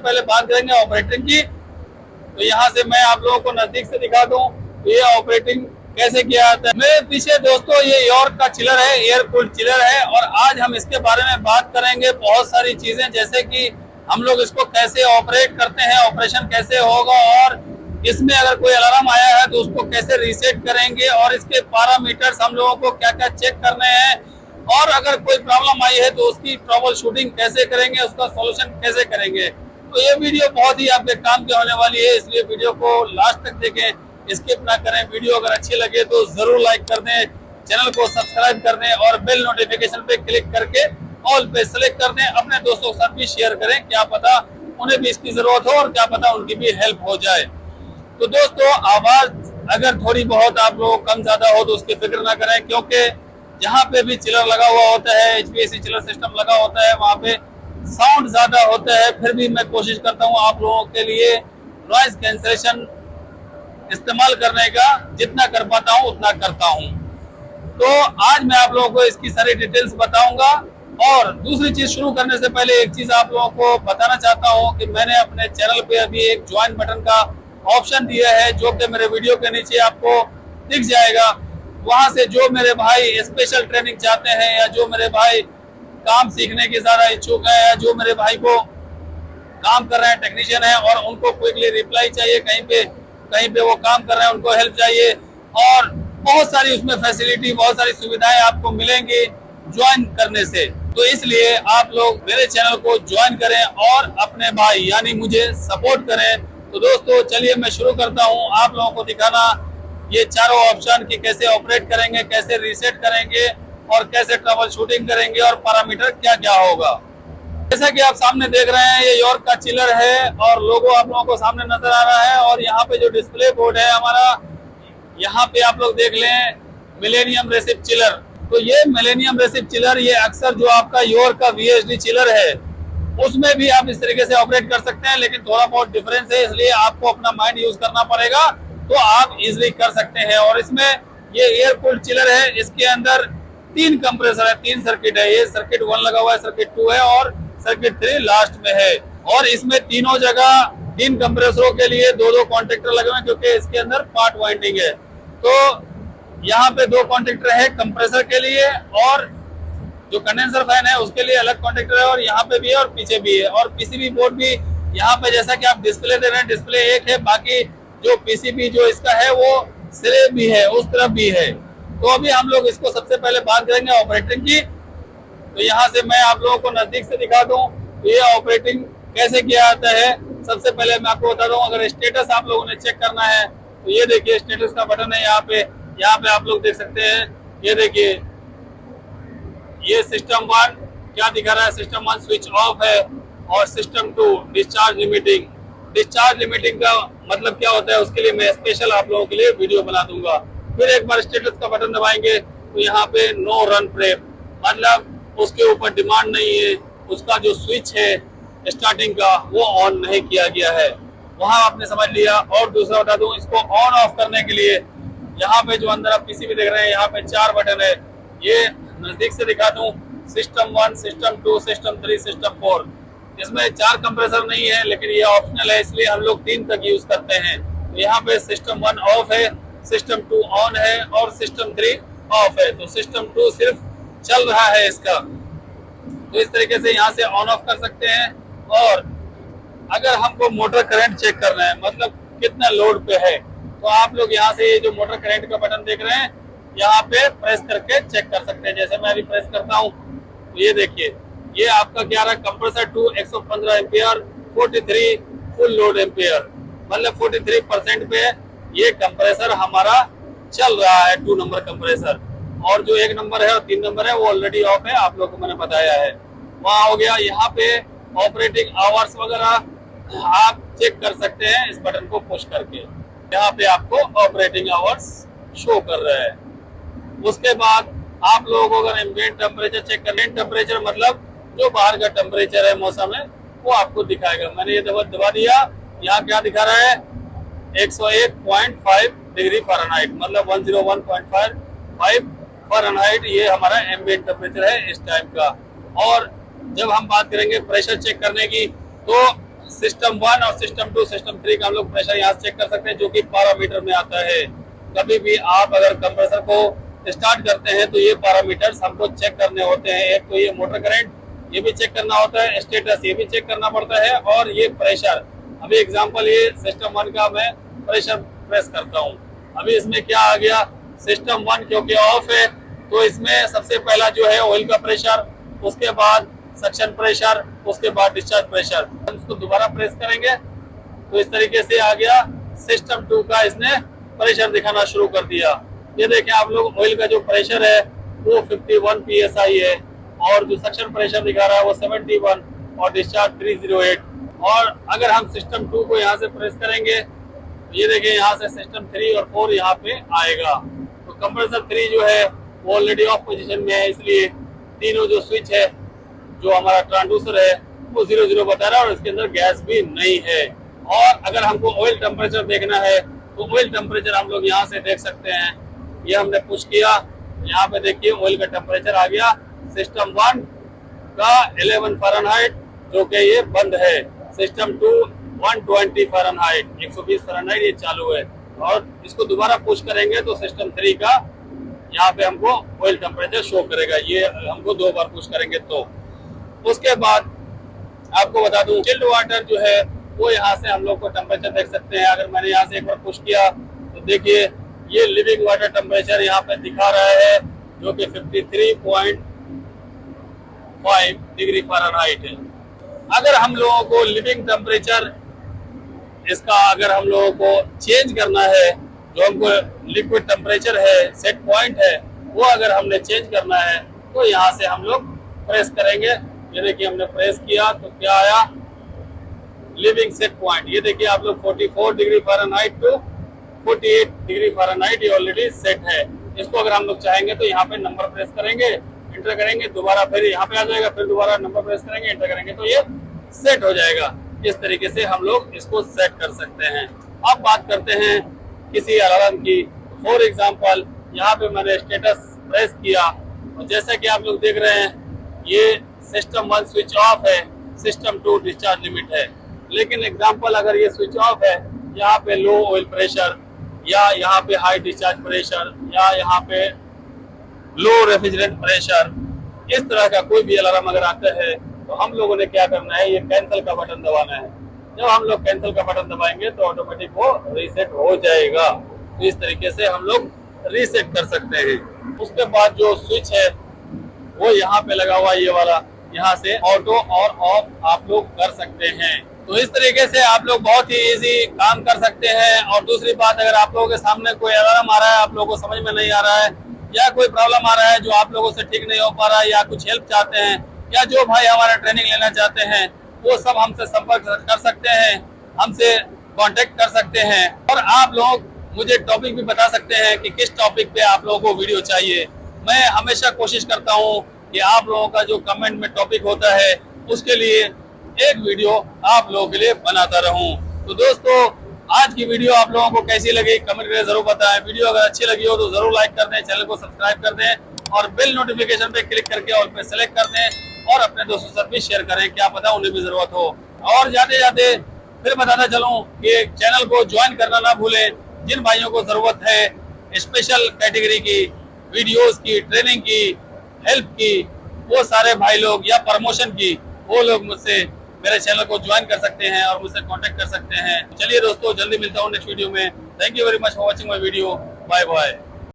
पहले बात करेंगे ऑपरेटिंग की। तो यहाँ से मैं आप लोगों को नजदीक से दिखा दूं ये ऑपरेटिंग कैसे किया जाता है। मेरे पीछे दोस्तों ये यॉर्क का चिलर है, एयर कूल्ड चिलर है, और आज हम इसके बारे में बात करेंगे बहुत सारी चीजें, जैसे कि हम लोग इसको कैसे ऑपरेट करते हैं, ऑपरेशन कैसे होगा, और इसमें अगर कोई अलार्म आया है तो उसको कैसे रीसेट करेंगे, और इसके पैरामीटर्स हम लोगों को क्या क्या चेक करने हैं, और अगर कोई प्रॉब्लम आई है तो उसकी ट्रबल शूटिंग कैसे करेंगे, उसका सॉल्यूशन कैसे करेंगे। तो ये वीडियो बहुत ही आपके काम की होने वाली है, इसलिए वीडियो को लास्ट तक देखें, स्किप ना करें। वीडियो अगर अच्छी लगे तो जरूर लाइक कर दें, चैनल को सब्सक्राइब कर दें और बेल नोटिफिकेशन पे क्लिक करके ऑल पे सेलेक्ट कर दें। अपने दोस्तों के साथ भी शेयर करें, क्या पता उन्हें भी इसकी जरूरत हो और क्या पता उनकी भी हेल्प हो जाए। तो दोस्तों आवाज अगर थोड़ी बहुत आप लोग कम ज्यादा हो तो उसकी फिक्र ना करें, क्योंकि जहाँ पे भी चिलर लगा हुआ होता है, एचवीएसी चिलर सिस्टम लगा होता है, वहाँ पे साउंड ज्यादा होता है। फिर भी मैं कोशिश करता हूँ आप लोगों के लिए नॉइज कैंसलेशन इस्तेमाल करने का, जितना कर पाता हूँ उतना करता हूँ। तो आज मैं आप लोगों को इसकी सारी डिटेल्स बताऊंगा। और दूसरी चीज शुरू करने से पहले एक चीज आप लोगों को बताना चाहता हूँ कि मैंने अपने चैनल पे अभी एक ज्वाइन बटन का ऑप्शन दिया है, जो कि मेरे वीडियो के नीचे आपको दिख जाएगा। वहां से जो मेरे भाई स्पेशल ट्रेनिंग चाहते हैं, या जो मेरे भाई काम सीखने की ज्यादा इच्छुक है, या जो मेरे भाई को काम कर रहे हैं, टेक्नीशियन है, और उनको क्विकली रिप्लाई चाहिए, कहीं पे वो काम कर रहे हैं, उनको हेल्प चाहिए, और बहुत सारी उसमें फैसिलिटी, बहुत सारी सुविधाएं आपको मिलेंगी ज्वाइन करने से। तो इसलिए आप लोग मेरे चैनल को ज्वाइन करें और अपने भाई यानी मुझे सपोर्ट करें। तो दोस्तों चलिए मैं शुरू करता हूं आप लोगों को दिखाना ये चारों ऑप्शन की कैसे ऑपरेट करेंगे, कैसे रीसेट करेंगे, और कैसे ट्रबल शूटिंग करेंगे, और पैरामीटर क्या क्या होगा। जैसा कि आप सामने देख रहे हैं ये यॉर्क का चिलर है, और लोगो आप लोगों को सामने नजर आ रहा है। और यहाँ पे जो डिस्प्ले बोर्ड है हमारा, यहाँ पे आप लोग देख लें मिलेनियम रेसिप चिलर। तो ये मिलेनियम रेसिप चिलर, ये अक्सर जो आपका यॉर्क का वीएचडी चिलर है उसमें भी आप इस तरीके से ऑपरेट कर सकते हैं, लेकिन थोड़ा बहुत डिफरेंस है, इसलिए आपको अपना माइंड यूज करना पड़ेगा, तो आप इजिली कर सकते हैं। और इसमें ये एयर कूल्ड चिलर है, इसके अंदर 3 कंप्रेसर है, 3 सर्किट है। ये सर्किट 1 लगा हुआ है, सर्किट 2 है, और सर्किट 3 लास्ट में है। और इसमें तीनों जगह 3 कंप्रेसरों के लिए 2-2 कॉन्टेक्टर लगे हुए हैं, क्योंकि इसके अंदर पार्ट वाइंडिंग है। तो यहाँ पे 2 कॉन्टेक्टर है कंप्रेसर के लिए, और जो कंडेंसर फैन है उसके लिए अलग कॉन्टेक्टर है, और यहाँ पे भी है और पीछे भी है। और पीसीबी बोर्ड भी यहाँ पे, जैसा कि आप डिस्प्ले दे रहे हैं, डिस्प्ले एक है, बाकी जो पीसीबी जो इसका है वो सिरे भी है, उस तरफ भी है। तो अभी हम लोग इसको सबसे पहले बात करेंगे ऑपरेटिंग की। तो यहाँ से मैं आप लोगों को नजदीक से दिखा दूं ये ऑपरेटिंग कैसे किया जाता है। सबसे पहले मैं आपको बता दूं, अगर स्टेटस आप लोगों ने चेक करना है तो ये देखिए स्टेटस का बटन है यहाँ पे आप लोग देख सकते हैं। ये देखिए ये सिस्टम 1 क्या दिखा रहा है, सिस्टम 1 स्विच ऑफ है, और system 2 discharge limiting. Discharge limiting का मतलब क्या होता है उसके लिए मैं स्पेशल आप लोगों के लिए वीडियो बना दूंगा। फिर एक बार स्टेटस का बटन दबाएंगे तो यहाँ पे नो रन प्रेप, मतलब उसके ऊपर डिमांड नहीं है, उसका जो स्विच है स्टार्टिंग का वो ऑन नहीं किया गया है, वहां आपने समझ लिया। और दूसरा बता दूं, इसको ऑन ऑफ करने के लिए यहाँ पे जो अंदर आप पीसीबी देख रहे हैं यहाँ पे 4 बटन है। ये नजदीक से दिखा दूं, सिस्टम 1, सिस्टम 2, सिस्टम 3, सिस्टम 4। इसमें 4 कंप्रेसर नहीं है, लेकिन ये ऑप्शनल है, इसलिए हम लोग 3 तक यूज करते हैं। तो यहाँ पे सिस्टम 1 ऑफ है, सिस्टम 2 ऑन है, और सिस्टम 3 ऑफ है। तो सिस्टम 2 सिर्फ चल रहा है इसका। तो इस तरीके से यहाँ से ऑन ऑफ कर सकते हैं। और अगर हमको मोटर करंट चेक करना है, मतलब कितना लोड पे है, तो आप लोग यहाँ से ये जो मोटर करंट का बटन देख रहे हैं यहाँ पे प्रेस करके चेक कर सकते हैं। जैसे मैं अभी प्रेस करता हूँ तो ये देखिए ये आपका क्या रहा, compressor 2 115 ampere, 43 full load ampere, मतलब 43% पे ये कंप्रेसर हमारा चल रहा है, 2 नंबर कंप्रेसर। और जो 1 नंबर है और 3 नंबर है वो ऑलरेडी ऑफ है, आप लोगों को मैंने बताया है। वहाँ हो गया। यहाँ पे ऑपरेटिंग आवर्स वगैरह आप चेक कर सकते हैं इस बटन को पुश करके। यहाँ पे आपको ऑपरेटिंग आवर्स शो कर रहा है। उसके बाद आप लोगों को अगर एम्बिएंट टेम्परेचर चेक करना है, टेम्परेचर मतलब जो बाहर का टेम्परेचर है मौसम है वो आपको दिखाएगा। मैंने ये दबा दिया, यहाँ क्या दिखा रहा है 101.5 डिग्री फ़ारेनहाइट, मतलब 101.5 फ़ारेनहाइट ये हमारा एम्बिएंट टेम्परेचर है इस टाइम का। और जब हम बात करेंगे प्रेशर चेक करने की, तो सिस्टम 1 और सिस्टम 2, सिस्टम 3 का हम लोग प्रेशर यहाँ से चेक कर सकते हैं, जो कि पैरामीटर में आता है। कभी भी आप अगर कंप्रेसर को स्टार्ट करते हैं तो ये पैरामीटर्स हमको चेक करने होते हैं। एक तो ये मोटर करंट, ये भी चेक करना होता है, स्टेटस ये भी चेक करना पड़ता है, और ये प्रेशर। अभी एग्जांपल ये सिस्टम 1 का मैं प्रेशर प्रेस करता हूँ। अभी इसमें क्या आ गया, सिस्टम 1 क्योंकि ऑफ है तो इसमें सबसे पहला जो है ऑयल का प्रेशर, उसके बाद सक्शन प्रेशर, उसके बाद डिस्चार्ज प्रेशर। हम इसको दोबारा प्रेस करेंगे तो इस तरीके से आ गया। सिस्टम 2 का इसने प्रेशर दिखाना शुरू कर दिया। ये देखें आप लोग, ऑयल का जो प्रेशर है वो 51 psi है, और जो सक्शन प्रेशर दिखा रहा है वो 71, और डिस्चार्ज 308। और अगर हम सिस्टम 2 को यहाँ से प्रेस करेंगे तो ये देखें यहाँ से सिस्टम 3 और 4 यहाँ पे आएगा। तो कंप्रेसर 3 जो है वो ऑलरेडी ऑफ पोजीशन में है, इसलिए तीनों जो स्विच है, जो हमारा ट्रांसड्यूसर है वो 00 बता रहा है, और इसके अंदर गैस भी नहीं है। और अगर हमको ऑयल टेम्परेचर देखना है तो ऑयल टेम्परेचर हम लोग यहाँ से देख सकते हैं। ये हमने पुश किया, यहाँ पे देखिए ऑयल का टेम्परेचर आ गया। सिस्टम 1 का 11 फ़ारेनहाइट, जो कि ये बंद है। सिस्टम 2 120 फ़ारेनहाइट, 120 फ़ारेनहाइट ये चालू है। और इसको दोबारा पुश करेंगे तो सिस्टम 3 का यहाँ पे हमको ऑयल टेम्परेचर शो करेगा। ये हमको 2 बार पुश करेंगे तो। उसके बाद आपको बता दूं, चिल्ड वाटर जो है वो यहाँ से हम लोग को टेम्परेचर देख सकते हैं। अगर मैंने यहाँ से एक बार पुश किया तो देखिए ये लिविंग वाटर टेम्परेचर यहाँ पे दिखा रहा है, जो कि 53.5 डिग्री फ़ारेनहाइट है। अगर हम लोगों को लिविंग टेम्परेचर इसका अगर हम लोगों को चेंज करना है, जो हमको लिक्विड टेम्परेचर है, सेट पॉइंट है, वो अगर हमने चेंज करना है तो यहाँ से हम लोग प्रेस करेंगे। ये देखिए हमने प्रेस किया तो क्या आया, लिविंग सेट पॉइंट। ये देखिए आप लोग 44 degree Fahrenheit to 48 degree Fahrenheit ये ऑलरेडी सेट है। इसको अगर हम लोग चाहेंगे तो यहाँ पे नंबर प्रेस करेंगे, इंटर करेंगे, दोबारा फिर यहाँ पे आ जाएगा, फिर दोबारा नंबर प्रेस करेंगे, इंटर करेंगे तो ये सेट हो जाएगा। इस तरीके से हम लोग इसको सेट कर सकते हैं। अब बात करते हैं किसी अलार्म की। फॉर एग्जाम्पल यहाँ पे मैंने स्टेटस प्रेस किया और जैसा कि आप लोग देख रहे हैं ये सिस्टम 1 स्विच ऑफ है, सिस्टम 2 डिस्चार्ज लिमिट है। लेकिन एग्जाम्पल अगर ये स्विच ऑफ है, यहाँ पे लो ऑयल प्रेशर, या यहाँ पे हाई डिस्चार्ज प्रेशर, या यहाँ पे लो रेफ्रिजरेंट प्रेशर, इस तरह का कोई भी अलार्म अगर आता है तो हम लोगों ने क्या करना है, ये कैंसिल का बटन दबाना है। जब हम लोग कैंसिल का बटन दबाएंगे तो ऑटोमेटिक वो रीसेट हो जाएगा। तो इस तरीके से हम लोग रीसेट कर सकते हैं। उसके बाद जो स्विच है वो यहाँ पे लगा हुआ, ये वाला, यहाँ से ऑटो और ऑफ आप लोग कर सकते हैं। तो इस तरीके से आप लोग बहुत ही इजी काम कर सकते हैं। और दूसरी बात, अगर आप लोगों के सामने कोई अलार्म आ रहा है, आप लोगों को समझ में नहीं आ रहा है, या कोई प्रॉब्लम आ रहा है जो आप लोगों से ठीक नहीं हो पा रहा है, या कुछ हेल्प चाहते हैं, या जो भाई हमारा ट्रेनिंग लेना चाहते हैं, वो सब हमसे संपर्क कर सकते हैं, हमसे कांटेक्ट कर सकते हैं। और आप लोग मुझे टॉपिक भी बता सकते हैं कि किस टॉपिक पे आप लोगों को वीडियो चाहिए। मैं हमेशा कोशिश करता हूँ कि आप लोगों का जो कमेंट में टॉपिक होता है उसके लिए एक वीडियो आप लोगों के लिए बनाता रहूं। तो दोस्तों, आज की वीडियो आप लोगों को कैसी लगी कमेंट करके जरूर बताएं। वीडियो अगर अच्छी लगी हो तो जरूर लाइक कर दें, चैनल को सब्सक्राइब कर दें और बेल नोटिफिकेशन पे क्लिक करके ऑल पे सेलेक्ट कर दें और अपने दोस्तों से भी शेयर करें, क्या पता उन्हें भी जरूरत हो। और जाते जाते फिर बताता चलूं कि चैनल को ज्वाइन करना ना भूलें। जिन भाइयों को जरूरत है स्पेशल कैटेगरी की वीडियोस की, ट्रेनिंग की, हेल्प की, वो सारे भाई लोग, या प्रमोशन की, वो लोग मुझसे मेरे चैनल को ज्वाइन कर सकते हैं और मुझसे कांटेक्ट कर सकते हैं। चलिए दोस्तों, जल्दी मिलता हूँ नेक्स्ट वीडियो में। Thank you very much for watching my video. Bye bye.